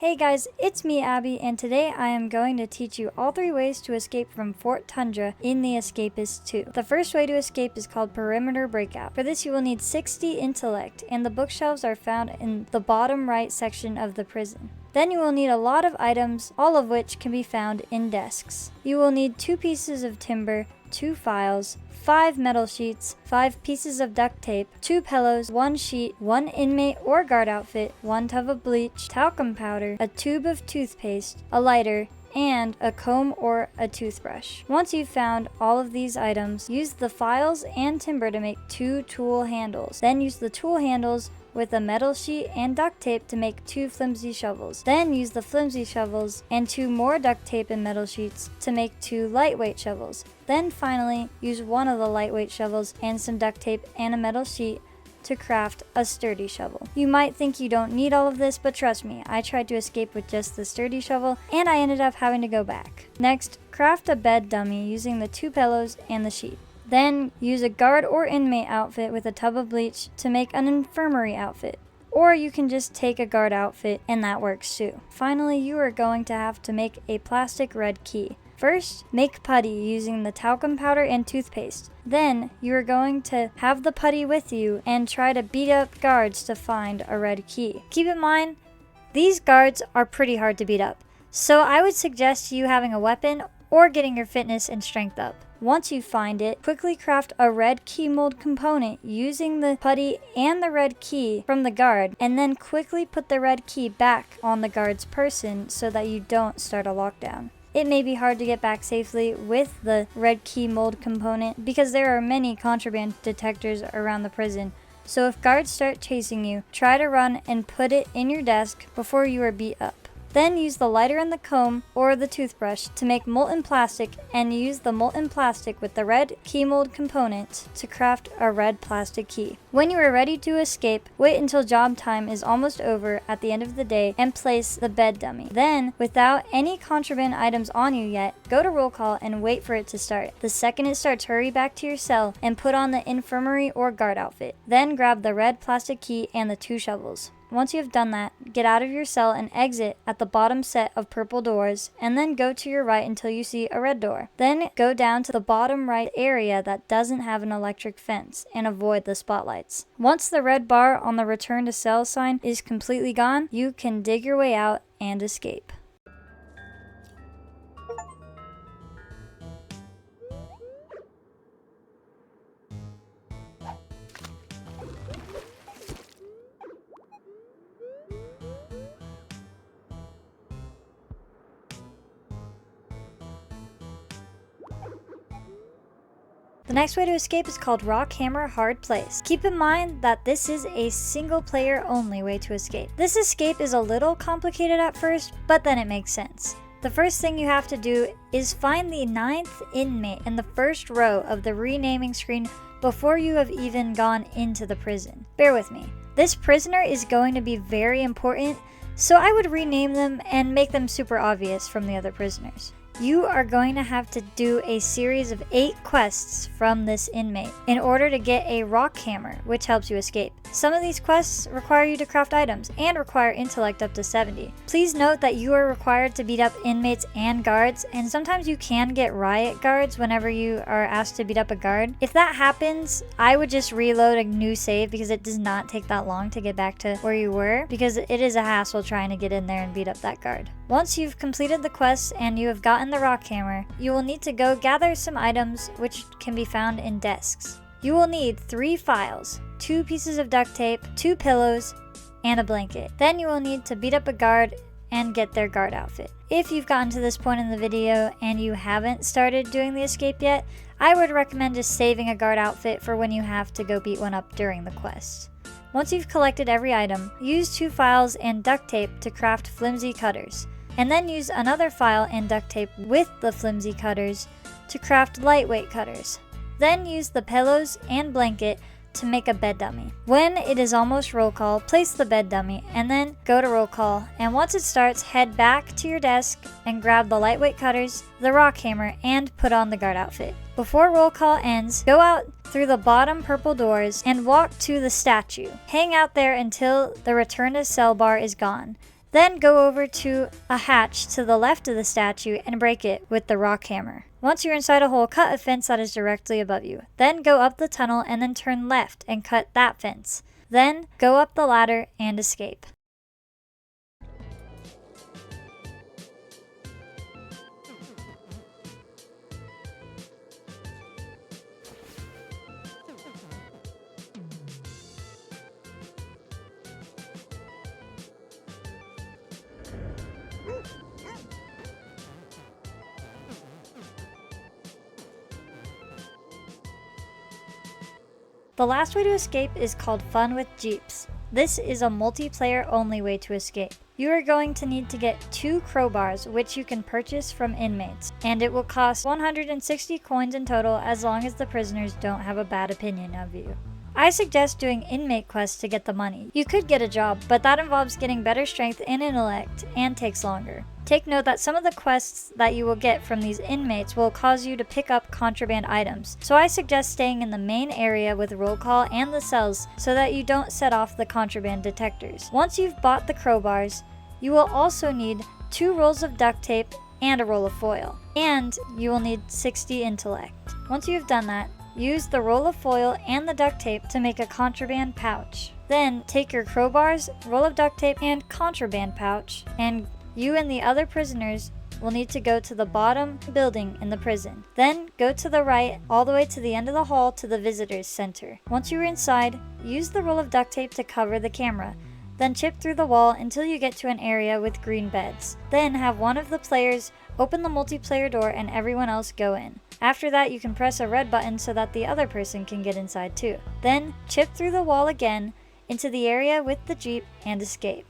Hey guys, it's me Abby, and today I am going to teach you all 3 ways to escape from Fort Tundra in the Escapists 2. The first way to escape is called Perimeter Breakout. For this you will need 60 intellect, and the bookshelves are found in the bottom right section of the prison. Then you will need a lot of items, all of which can be found in desks. You will need 2 pieces of timber, 2 files, 5 metal sheets, 5 pieces of duct tape, 2 pillows, 1 sheet, 1 inmate or guard outfit, 1 tub of bleach, talcum powder, a tube of toothpaste, a lighter, and a comb or a toothbrush. Once you've found all of these items, use the files and timber to make 2 tool handles. Then use the tool handles with a metal sheet and duct tape to make 2 flimsy shovels. Then use the flimsy shovels and 2 more duct tape and metal sheets to make 2 lightweight shovels. Then finally, use one of the lightweight shovels and some duct tape and a metal sheet to craft a sturdy shovel. You might think you don't need all of this, but trust me, I tried to escape with just the sturdy shovel and I ended up having to go back. Next, craft a bed dummy using the 2 pillows and the sheet. Then use a guard or inmate outfit with a tub of bleach to make an infirmary outfit. Or you can just take a guard outfit and that works too. Finally, you are going to have to make a plastic red key. First, make putty using the talcum powder and toothpaste. Then, you are going to have the putty with you and try to beat up guards to find a red key. Keep in mind, these guards are pretty hard to beat up, so I would suggest you having a weapon or getting your fitness and strength up. Once you find it, quickly craft a red key mold component using the putty and the red key from the guard, and then quickly put the red key back on the guard's person so that you don't start a lockdown. It may be hard to get back safely with the red key mold component because there are many contraband detectors around the prison, so if guards start chasing you, try to run and put it in your desk before you are beat up. Then use the lighter and the comb or the toothbrush to make molten plastic, and use the molten plastic with the red key mold component to craft a red plastic key. When you are ready to escape, wait until job time is almost over at the end of the day and place the bed dummy. Then, without any contraband items on you yet, go to roll call and wait for it to start. The second it starts, hurry back to your cell and put on the infirmary or guard outfit. Then grab the red plastic key and the 2 shovels. Once you have done that, get out of your cell and exit at the bottom set of purple doors, and then go to your right until you see a red door. Then go down to the bottom right area that doesn't have an electric fence and avoid the spotlights. Once the red bar on the return to cell sign is completely gone, you can dig your way out and escape. The next way to escape is called Rockhammer Hard Place. Keep in mind that this is a single player only way to escape. This escape is a little complicated at first, but then it makes sense. The first thing you have to do is find the 9th inmate in the first row of the renaming screen before you have even gone into the prison. Bear with me. This prisoner is going to be very important, so I would rename them and make them super obvious from the other prisoners. You are going to have to do a series of 8 quests from this inmate in order to get a Rockhammer, which helps you escape. Some of these quests require you to craft items and require intellect up to 70. Please note that you are required to beat up inmates and guards, and sometimes you can get riot guards whenever you are asked to beat up a guard. If that happens, I would just reload a new save because it does not take that long to get back to where you were, because it is a hassle trying to get in there and beat up that guard. Once you've completed the quests and you have gotten the Rockhammer, you will need to go gather some items which can be found in desks. You will need 3 files, 2 pieces of duct tape, 2 pillows, and a blanket. Then you will need to beat up a guard and get their guard outfit. If you've gotten to this point in the video and you haven't started doing the escape yet, I would recommend just saving a guard outfit for when you have to go beat one up during the quest. Once you've collected every item, use 2 files and duct tape to craft flimsy cutters, and then use another file and duct tape with the flimsy cutters to craft lightweight cutters. Then use the pillows and blanket to make a bed dummy. When it is almost roll call, place the bed dummy and then go to roll call, and once it starts, head back to your desk and grab the lightweight cutters, the Rockhammer, and put on the guard outfit. Before roll call ends, go out through the bottom purple doors and walk to the statue. Hang out there until the return to cell bar is gone. Then go over to a hatch to the left of the statue and break it with the Rockhammer. Once you're inside a hole, cut a fence that is directly above you. Then go up the tunnel and then turn left and cut that fence. Then go up the ladder and escape. The last way to escape is called Fun with Jeeps. This is a multiplayer only way to escape. You are going to need to get 2 crowbars, which you can purchase from inmates, and it will cost 160 coins in total as long as the prisoners don't have a bad opinion of you. I suggest doing inmate quests to get the money. You could get a job, but that involves getting better strength and intellect and takes longer. Take note that some of the quests that you will get from these inmates will cause you to pick up contraband items, so I suggest staying in the main area with roll call and the cells so that you don't set off the contraband detectors. Once you've bought the crowbars, you will also need 2 rolls of duct tape and a roll of foil, and you will need 60 intellect. Once you have done that, use the roll of foil and the duct tape to make a contraband pouch. Then take your crowbars, roll of duct tape, and contraband pouch, and you and the other prisoners will need to go to the bottom building in the prison. Then go to the right all the way to the end of the hall to the visitors center. Once you are inside, use the roll of duct tape to cover the camera. Then chip through the wall until you get to an area with green beds. Then have one of the players open the multiplayer door and everyone else go in. After that, you can press a red button so that the other person can get inside too. Then chip through the wall again into the area with the Jeep and escape.